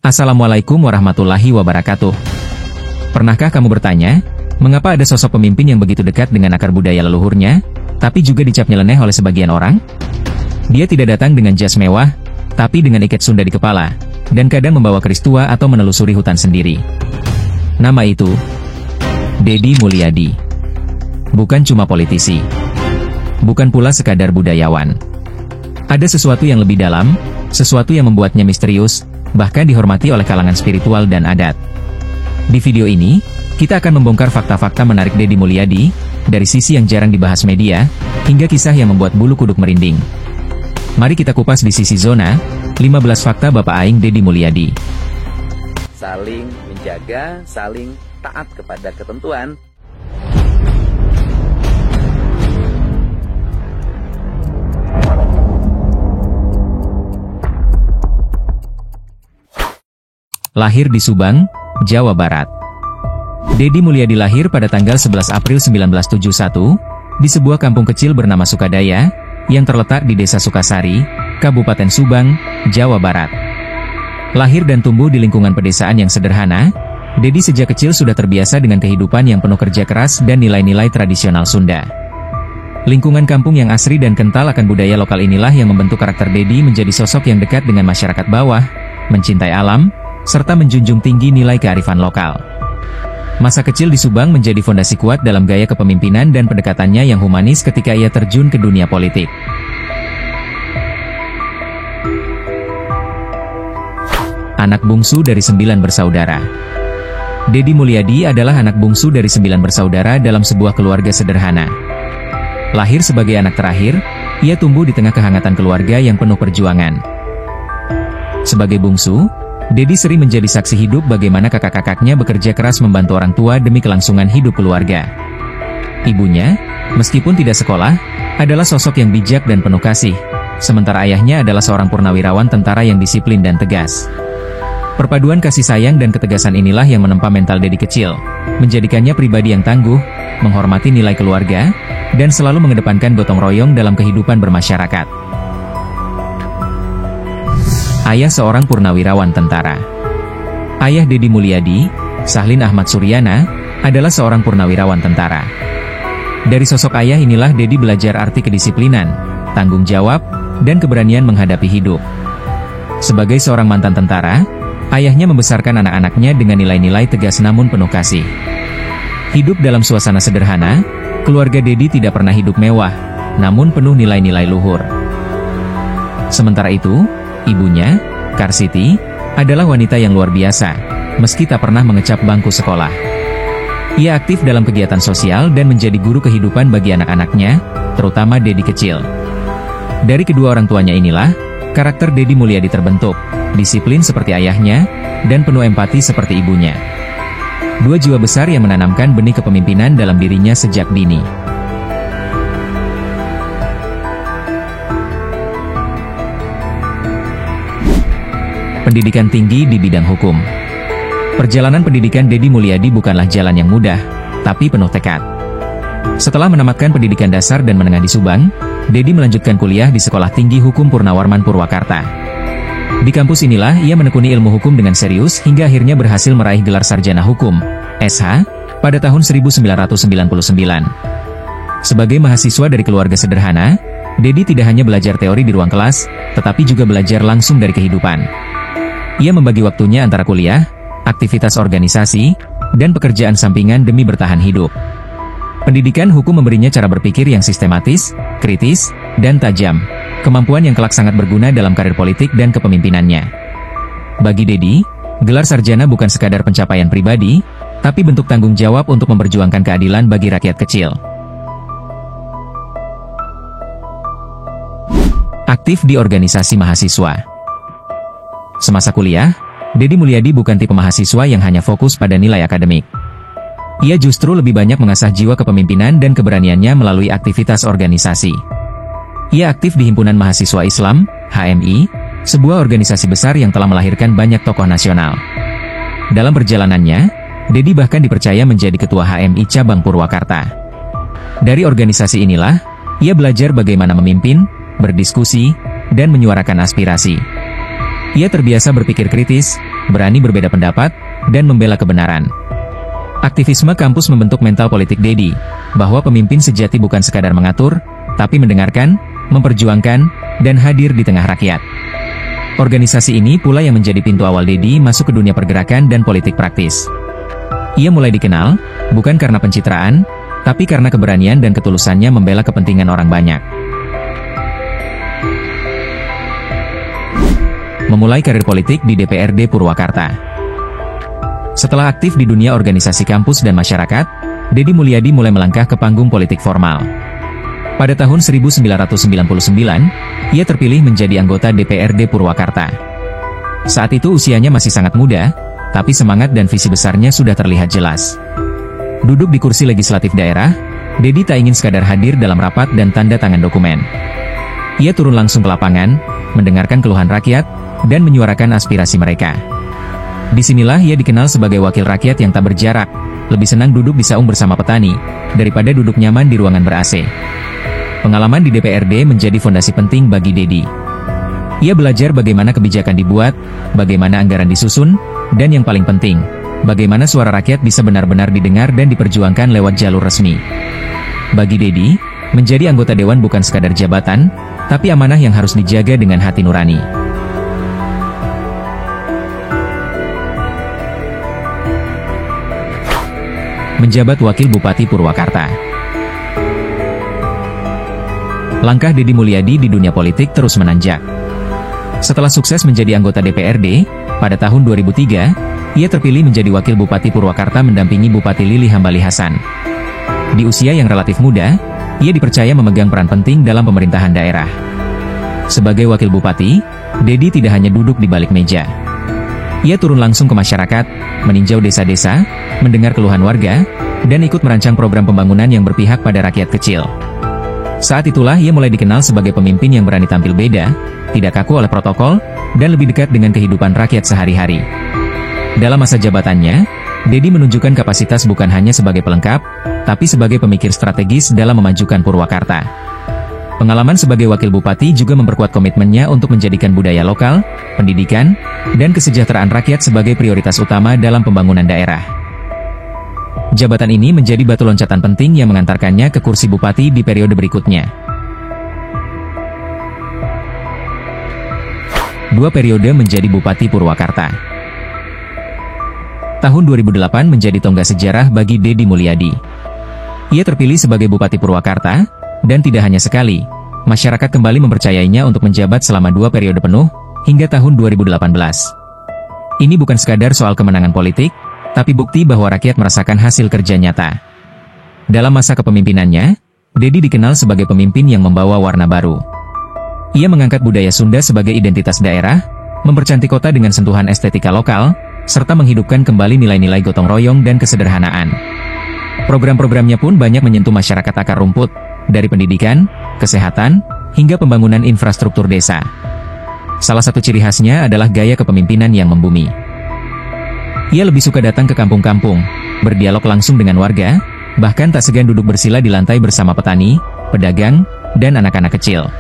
Assalamualaikum warahmatullahi wabarakatuh. Pernahkah kamu bertanya, mengapa ada sosok pemimpin yang begitu dekat dengan akar budaya leluhurnya, tapi juga dicap nyeleneh oleh sebagian orang? Dia tidak datang dengan jas mewah, tapi dengan ikat Sunda di kepala, dan kadang membawa keris tua atau menelusuri hutan sendiri. Nama itu, Deddy Mulyadi. Bukan cuma politisi. Bukan pula sekadar budayawan. Ada sesuatu yang lebih dalam, sesuatu yang membuatnya misterius, bahkan dihormati oleh kalangan spiritual dan adat. Di video ini, kita akan membongkar fakta-fakta menarik Deddy Mulyadi, dari sisi yang jarang dibahas media, hingga kisah yang membuat bulu kuduk merinding. Mari kita kupas di sisi zona, 15 fakta Bapak Aing Deddy Mulyadi. Saling menjaga, saling taat kepada ketentuan. Lahir di Subang, Jawa Barat. Deddy Mulyadi lahir pada tanggal 11 April 1971, di sebuah kampung kecil bernama Sukadaya, yang terletak di Desa Sukasari, Kabupaten Subang, Jawa Barat. Lahir dan tumbuh di lingkungan pedesaan yang sederhana, Deddy sejak kecil sudah terbiasa dengan kehidupan yang penuh kerja keras dan nilai-nilai tradisional Sunda. Lingkungan kampung yang asri dan kental akan budaya lokal inilah yang membentuk karakter Deddy menjadi sosok yang dekat dengan masyarakat bawah, mencintai alam, serta menjunjung tinggi nilai kearifan lokal. Masa kecil di Subang menjadi fondasi kuat dalam gaya kepemimpinan dan pendekatannya yang humanis ketika ia terjun ke dunia politik. Anak bungsu dari 9 bersaudara. Deddy Mulyadi adalah anak bungsu dari 9 bersaudara dalam sebuah keluarga sederhana. Lahir sebagai anak terakhir, ia tumbuh di tengah kehangatan keluarga yang penuh perjuangan. Sebagai bungsu, Deddy sering menjadi saksi hidup bagaimana kakak-kakaknya bekerja keras membantu orang tua demi kelangsungan hidup keluarga. Ibunya, meskipun tidak sekolah, adalah sosok yang bijak dan penuh kasih, sementara ayahnya adalah seorang purnawirawan tentara yang disiplin dan tegas. Perpaduan kasih sayang dan ketegasan inilah yang menempa mental Deddy kecil, menjadikannya pribadi yang tangguh, menghormati nilai keluarga, dan selalu mengedepankan gotong royong dalam kehidupan bermasyarakat. Ayah seorang purnawirawan tentara. Ayah Deddy Mulyadi, Sahlin Ahmad Suryana, adalah seorang purnawirawan tentara. Dari sosok ayah inilah Deddy belajar arti kedisiplinan, tanggung jawab, dan keberanian menghadapi hidup. Sebagai seorang mantan tentara, ayahnya membesarkan anak-anaknya dengan nilai-nilai tegas namun penuh kasih. Hidup dalam suasana sederhana, keluarga Deddy tidak pernah hidup mewah, namun penuh nilai-nilai luhur. Sementara itu, ibunya, Karsiti, adalah wanita yang luar biasa, meski tak pernah mengecap bangku sekolah. Ia aktif dalam kegiatan sosial dan menjadi guru kehidupan bagi anak-anaknya, terutama Deddy kecil. Dari kedua orang tuanya inilah, karakter Deddy Mulyadi terbentuk, disiplin seperti ayahnya, dan penuh empati seperti ibunya. Dua jiwa besar yang menanamkan benih kepemimpinan dalam dirinya sejak dini. Pendidikan tinggi di bidang hukum. Perjalanan pendidikan Deddy Mulyadi bukanlah jalan yang mudah, tapi penuh tekad. Setelah menamatkan pendidikan dasar dan menengah di Subang, Deddy melanjutkan kuliah di Sekolah Tinggi Hukum Purnawarman Purwakarta. Di kampus inilah ia menekuni ilmu hukum dengan serius hingga akhirnya berhasil meraih gelar sarjana hukum, SH, pada tahun 1999. Sebagai mahasiswa dari keluarga sederhana, Deddy tidak hanya belajar teori di ruang kelas, tetapi juga belajar langsung dari kehidupan. Ia membagi waktunya antara kuliah, aktivitas organisasi, dan pekerjaan sampingan demi bertahan hidup. Pendidikan hukum memberinya cara berpikir yang sistematis, kritis, dan tajam, kemampuan yang kelak sangat berguna dalam karir politik dan kepemimpinannya. Bagi Deddy, gelar sarjana bukan sekadar pencapaian pribadi, tapi bentuk tanggung jawab untuk memperjuangkan keadilan bagi rakyat kecil. Aktif di organisasi mahasiswa. Semasa kuliah, Deddy Mulyadi bukan tipe mahasiswa yang hanya fokus pada nilai akademik. Ia justru lebih banyak mengasah jiwa kepemimpinan dan keberaniannya melalui aktivitas organisasi. Ia aktif di Himpunan Mahasiswa Islam, HMI, sebuah organisasi besar yang telah melahirkan banyak tokoh nasional. Dalam perjalanannya, Deddy bahkan dipercaya menjadi ketua HMI Cabang Purwakarta. Dari organisasi inilah, ia belajar bagaimana memimpin, berdiskusi, dan menyuarakan aspirasi. Ia terbiasa berpikir kritis, berani berbeda pendapat, dan membela kebenaran. Aktivisme kampus membentuk mental politik Dedi, bahwa pemimpin sejati bukan sekadar mengatur, tapi mendengarkan, memperjuangkan, dan hadir di tengah rakyat. Organisasi ini pula yang menjadi pintu awal Dedi masuk ke dunia pergerakan dan politik praktis. Ia mulai dikenal, bukan karena pencitraan, tapi karena keberanian dan ketulusannya membela kepentingan orang banyak. Memulai karir politik di DPRD Purwakarta. Setelah aktif di dunia organisasi kampus dan masyarakat, Dedi Mulyadi mulai melangkah ke panggung politik formal. Pada tahun 1999, ia terpilih menjadi anggota DPRD Purwakarta. Saat itu usianya masih sangat muda, tapi semangat dan visi besarnya sudah terlihat jelas. Duduk di kursi legislatif daerah, Dedi tak ingin sekadar hadir dalam rapat dan tanda tangan dokumen. Ia turun langsung ke lapangan, mendengarkan keluhan rakyat, dan menyuarakan aspirasi mereka. Disinilah ia dikenal sebagai wakil rakyat yang tak berjarak, lebih senang duduk di saung bersama petani, daripada duduk nyaman di ruangan ber-AC. Pengalaman di DPRD menjadi fondasi penting bagi Dedi. Ia belajar bagaimana kebijakan dibuat, bagaimana anggaran disusun, dan yang paling penting, bagaimana suara rakyat bisa benar-benar didengar dan diperjuangkan lewat jalur resmi. Bagi Dedi, menjadi anggota dewan bukan sekadar jabatan, tapi amanah yang harus dijaga dengan hati nurani. Menjabat Wakil Bupati Purwakarta. Langkah Dedi Mulyadi di dunia politik terus menanjak. Setelah sukses menjadi anggota DPRD, pada tahun 2003, ia terpilih menjadi Wakil Bupati Purwakarta mendampingi Bupati Lili Hambali Hasan. Di usia yang relatif muda, ia dipercaya memegang peran penting dalam pemerintahan daerah. Sebagai Wakil Bupati, Dedi tidak hanya duduk di balik meja. Ia turun langsung ke masyarakat, meninjau desa-desa, mendengar keluhan warga, dan ikut merancang program pembangunan yang berpihak pada rakyat kecil. Saat itulah ia mulai dikenal sebagai pemimpin yang berani tampil beda, tidak kaku oleh protokol, dan lebih dekat dengan kehidupan rakyat sehari-hari. Dalam masa jabatannya, Dedi menunjukkan kapasitas bukan hanya sebagai pelengkap, tapi sebagai pemikir strategis dalam memajukan Purwakarta. Pengalaman sebagai wakil bupati juga memperkuat komitmennya untuk menjadikan budaya lokal, pendidikan, dan kesejahteraan rakyat sebagai prioritas utama dalam pembangunan daerah. Jabatan ini menjadi batu loncatan penting yang mengantarkannya ke kursi bupati di periode berikutnya. 2 periode menjadi Bupati Purwakarta. Tahun 2008 menjadi tonggak sejarah bagi Dedi Mulyadi. Ia terpilih sebagai Bupati Purwakarta, dan tidak hanya sekali, masyarakat kembali mempercayainya untuk menjabat selama 2 periode penuh, hingga tahun 2018. Ini bukan sekadar soal kemenangan politik, tapi bukti bahwa rakyat merasakan hasil kerja nyata. Dalam masa kepemimpinannya, Dedi dikenal sebagai pemimpin yang membawa warna baru. Ia mengangkat budaya Sunda sebagai identitas daerah, mempercantik kota dengan sentuhan estetika lokal, serta menghidupkan kembali nilai-nilai gotong royong dan kesederhanaan. Program-programnya pun banyak menyentuh masyarakat akar rumput, dari pendidikan, kesehatan, hingga pembangunan infrastruktur desa. Salah satu ciri khasnya adalah gaya kepemimpinan yang membumi. Ia lebih suka datang ke kampung-kampung, berdialog langsung dengan warga, bahkan tak segan duduk bersila di lantai bersama petani, pedagang, dan anak-anak kecil.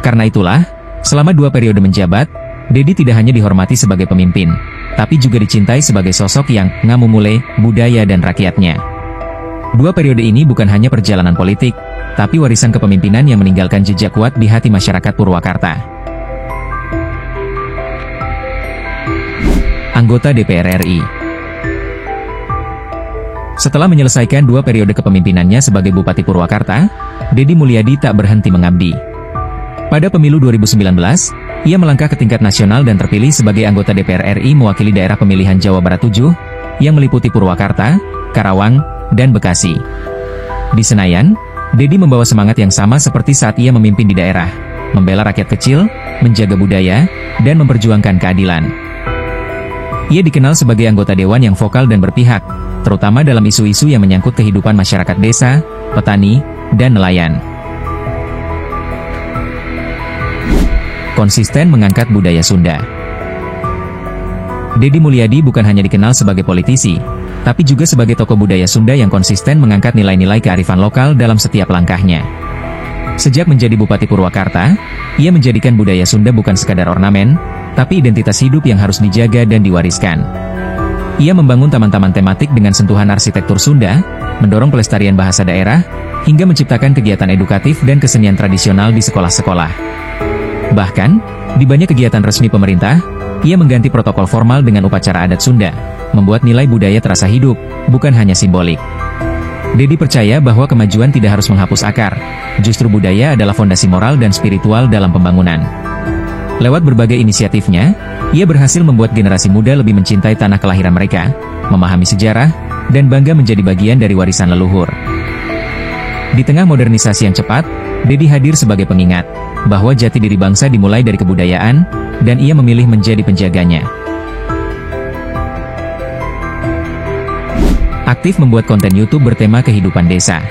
Karena itulah, selama 2 periode menjabat, Dedi tidak hanya dihormati sebagai pemimpin, tapi juga dicintai sebagai sosok yang ngamumule budaya dan rakyatnya. 2 periode ini bukan hanya perjalanan politik, tapi warisan kepemimpinan yang meninggalkan jejak kuat di hati masyarakat Purwakarta. Anggota DPR RI. Setelah menyelesaikan 2 periode kepemimpinannya sebagai Bupati Purwakarta, Dedi Mulyadi tak berhenti mengabdi. Pada pemilu 2019, ia melangkah ke tingkat nasional dan terpilih sebagai anggota DPR RI mewakili daerah pemilihan Jawa Barat 7, yang meliputi Purwakarta, Karawang, dan Bekasi. Di Senayan, Dedi membawa semangat yang sama seperti saat ia memimpin di daerah, membela rakyat kecil, menjaga budaya, dan memperjuangkan keadilan. Ia dikenal sebagai anggota dewan yang vokal dan berpihak, terutama dalam isu-isu yang menyangkut kehidupan masyarakat desa, petani, dan nelayan. Konsisten mengangkat budaya Sunda. Dedi Mulyadi bukan hanya dikenal sebagai politisi, tapi juga sebagai tokoh budaya Sunda yang konsisten mengangkat nilai-nilai kearifan lokal dalam setiap langkahnya. Sejak menjadi Bupati Purwakarta, ia menjadikan budaya Sunda bukan sekadar ornamen, tapi identitas hidup yang harus dijaga dan diwariskan. Ia membangun taman-taman tematik dengan sentuhan arsitektur Sunda, mendorong pelestarian bahasa daerah, hingga menciptakan kegiatan edukatif dan kesenian tradisional di sekolah-sekolah. Bahkan, di banyak kegiatan resmi pemerintah, ia mengganti protokol formal dengan upacara adat Sunda, membuat nilai budaya terasa hidup, bukan hanya simbolik. Dedi percaya bahwa kemajuan tidak harus menghapus akar, justru budaya adalah fondasi moral dan spiritual dalam pembangunan. Lewat berbagai inisiatifnya, ia berhasil membuat generasi muda lebih mencintai tanah kelahiran mereka, memahami sejarah, dan bangga menjadi bagian dari warisan leluhur. Di tengah modernisasi yang cepat, Dedi hadir sebagai pengingat bahwa jati diri bangsa dimulai dari kebudayaan, dan ia memilih menjadi penjaganya. Aktif membuat konten YouTube bertema kehidupan desa.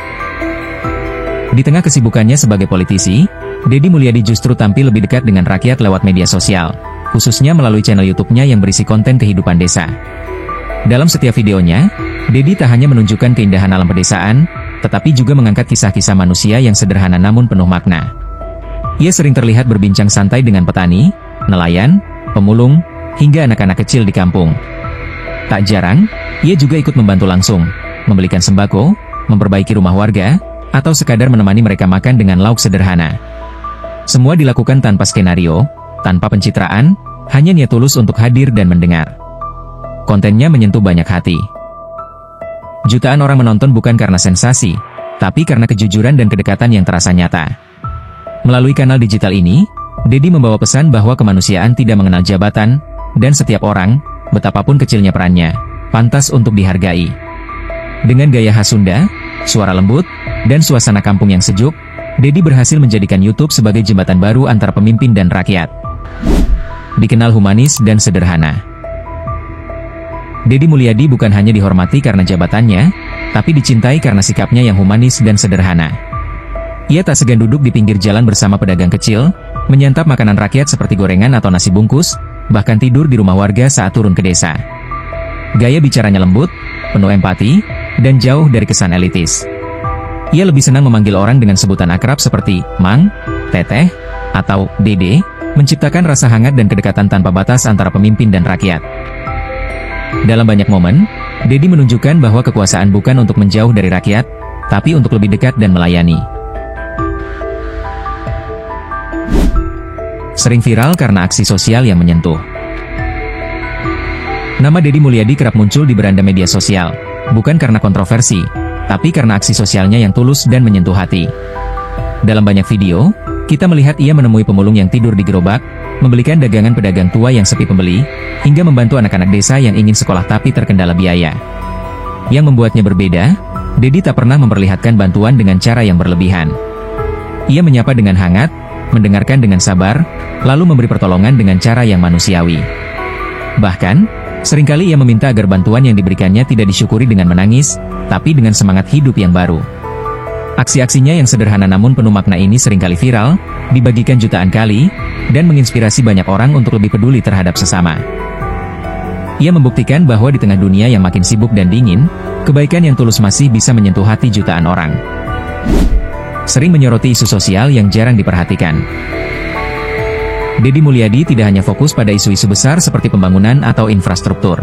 Di tengah kesibukannya sebagai politisi, Dedi Mulyadi justru tampil lebih dekat dengan rakyat lewat media sosial, khususnya melalui channel YouTube-nya yang berisi konten kehidupan desa. Dalam setiap videonya, Dedi tak hanya menunjukkan keindahan alam pedesaan, tetapi juga mengangkat kisah-kisah manusia yang sederhana namun penuh makna. Ia sering terlihat berbincang santai dengan petani, nelayan, pemulung, hingga anak-anak kecil di kampung. Tak jarang, ia juga ikut membantu langsung, membelikan sembako, memperbaiki rumah warga, atau sekadar menemani mereka makan dengan lauk sederhana. Semua dilakukan tanpa skenario, tanpa pencitraan, hanya niat tulus untuk hadir dan mendengar. Kontennya menyentuh banyak hati. Jutaan orang menonton bukan karena sensasi, tapi karena kejujuran dan kedekatan yang terasa nyata. Melalui kanal digital ini, Dedi membawa pesan bahwa kemanusiaan tidak mengenal jabatan, dan setiap orang, betapapun kecilnya perannya, pantas untuk dihargai. Dengan gaya khas Sunda, suara lembut, dan suasana kampung yang sejuk, Dedi berhasil menjadikan YouTube sebagai jembatan baru antara pemimpin dan rakyat. Dikenal humanis dan sederhana. Dedi Mulyadi bukan hanya dihormati karena jabatannya, tapi dicintai karena sikapnya yang humanis dan sederhana. Ia tak segan duduk di pinggir jalan bersama pedagang kecil, menyantap makanan rakyat seperti gorengan atau nasi bungkus, bahkan tidur di rumah warga saat turun ke desa. Gaya bicaranya lembut, penuh empati, dan jauh dari kesan elitis. Ia lebih senang memanggil orang dengan sebutan akrab seperti Mang, Teteh, atau Dede, menciptakan rasa hangat dan kedekatan tanpa batas antara pemimpin dan rakyat. Dalam banyak momen, Dedi menunjukkan bahwa kekuasaan bukan untuk menjauh dari rakyat, tapi untuk lebih dekat dan melayani. Sering viral karena aksi sosial yang menyentuh. Nama Dedi Mulyadi kerap muncul di beranda media sosial, bukan karena kontroversi, tapi karena aksi sosialnya yang tulus dan menyentuh hati. Dalam banyak video, kita melihat ia menemui pemulung yang tidur di gerobak, membelikan dagangan pedagang tua yang sepi pembeli, hingga membantu anak-anak desa yang ingin sekolah tapi terkendala biaya. Yang membuatnya berbeda, Dedi tak pernah memperlihatkan bantuan dengan cara yang berlebihan. Ia menyapa dengan hangat, mendengarkan dengan sabar, lalu memberi pertolongan dengan cara yang manusiawi. Bahkan, seringkali ia meminta agar bantuan yang diberikannya tidak disyukuri dengan menangis, tapi dengan semangat hidup yang baru. Aksi-aksinya yang sederhana namun penuh makna ini seringkali viral, dibagikan jutaan kali, dan menginspirasi banyak orang untuk lebih peduli terhadap sesama. Ia membuktikan bahwa di tengah dunia yang makin sibuk dan dingin, kebaikan yang tulus masih bisa menyentuh hati jutaan orang. Sering menyoroti isu sosial yang jarang diperhatikan. Dedi Mulyadi tidak hanya fokus pada isu-isu besar seperti pembangunan atau infrastruktur.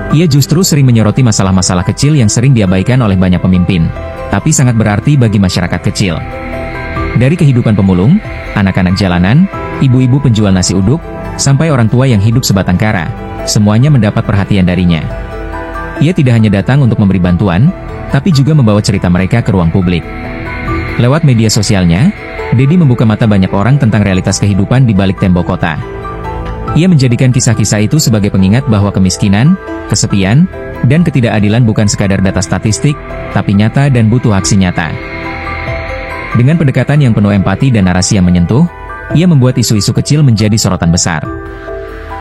Ia justru sering menyoroti masalah-masalah kecil yang sering diabaikan oleh banyak pemimpin, tapi sangat berarti bagi masyarakat kecil. Dari kehidupan pemulung, anak-anak jalanan, ibu-ibu penjual nasi uduk, sampai orang tua yang hidup sebatang kara, semuanya mendapat perhatian darinya. Ia tidak hanya datang untuk memberi bantuan, tapi juga membawa cerita mereka ke ruang publik. Lewat media sosialnya, Dedi membuka mata banyak orang tentang realitas kehidupan di balik tembok kota. Ia menjadikan kisah-kisah itu sebagai pengingat bahwa kemiskinan, kesepian, dan ketidakadilan bukan sekadar data statistik, tapi nyata dan butuh aksi nyata. Dengan pendekatan yang penuh empati dan narasi yang menyentuh, ia membuat isu-isu kecil menjadi sorotan besar.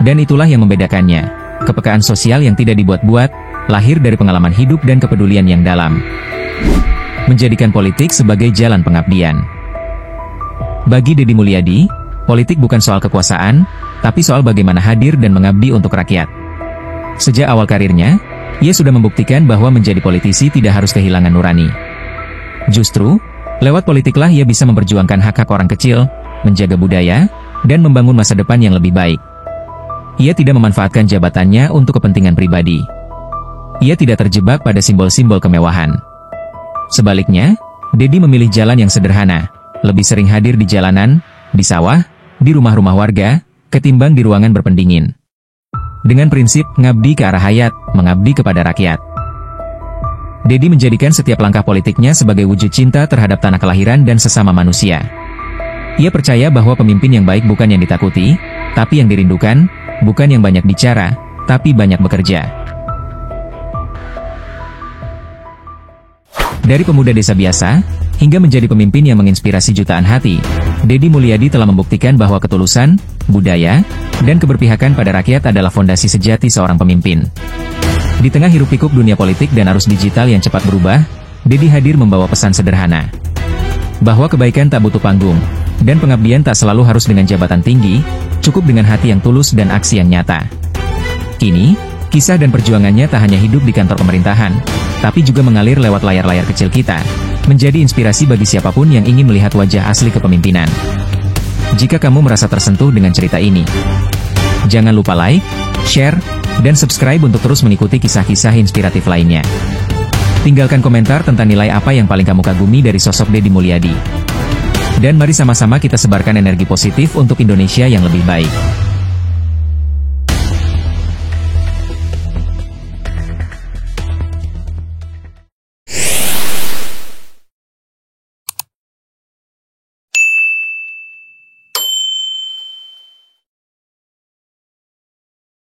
Dan itulah yang membedakannya, kepekaan sosial yang tidak dibuat-buat, lahir dari pengalaman hidup dan kepedulian yang dalam. Menjadikan politik sebagai jalan pengabdian. Bagi Dedi Mulyadi, politik bukan soal kekuasaan, tapi soal bagaimana hadir dan mengabdi untuk rakyat. Sejak awal karirnya, ia sudah membuktikan bahwa menjadi politisi tidak harus kehilangan nurani. Justru, lewat politiklah ia bisa memperjuangkan hak-hak orang kecil, menjaga budaya, dan membangun masa depan yang lebih baik. Ia tidak memanfaatkan jabatannya untuk kepentingan pribadi. Ia tidak terjebak pada simbol-simbol kemewahan. Sebaliknya, Dedi memilih jalan yang sederhana, lebih sering hadir di jalanan, di sawah, di rumah-rumah warga, ketimbang di ruangan berpendingin. Dengan prinsip ngabdi ke arah hayat, mengabdi kepada rakyat. Dedi menjadikan setiap langkah politiknya sebagai wujud cinta terhadap tanah kelahiran dan sesama manusia. Ia percaya bahwa pemimpin yang baik bukan yang ditakuti, tapi yang dirindukan, bukan yang banyak bicara, tapi banyak bekerja. Dari pemuda desa biasa, hingga menjadi pemimpin yang menginspirasi jutaan hati, Dedi Mulyadi telah membuktikan bahwa ketulusan, budaya, dan keberpihakan pada rakyat adalah fondasi sejati seorang pemimpin. Di tengah hiruk-pikuk dunia politik dan arus digital yang cepat berubah, Dedi hadir membawa pesan sederhana. Bahwa kebaikan tak butuh panggung, dan pengabdian tak selalu harus dengan jabatan tinggi, cukup dengan hati yang tulus dan aksi yang nyata. Kini, kisah dan perjuangannya tak hanya hidup di kantor pemerintahan, tapi juga mengalir lewat layar-layar kecil kita, menjadi inspirasi bagi siapapun yang ingin melihat wajah asli kepemimpinan. Jika kamu merasa tersentuh dengan cerita ini, jangan lupa like, share, dan subscribe untuk terus mengikuti kisah-kisah inspiratif lainnya. Tinggalkan komentar tentang nilai apa yang paling kamu kagumi dari sosok Dedi Mulyadi. Dan mari sama-sama kita sebarkan energi positif untuk Indonesia yang lebih baik.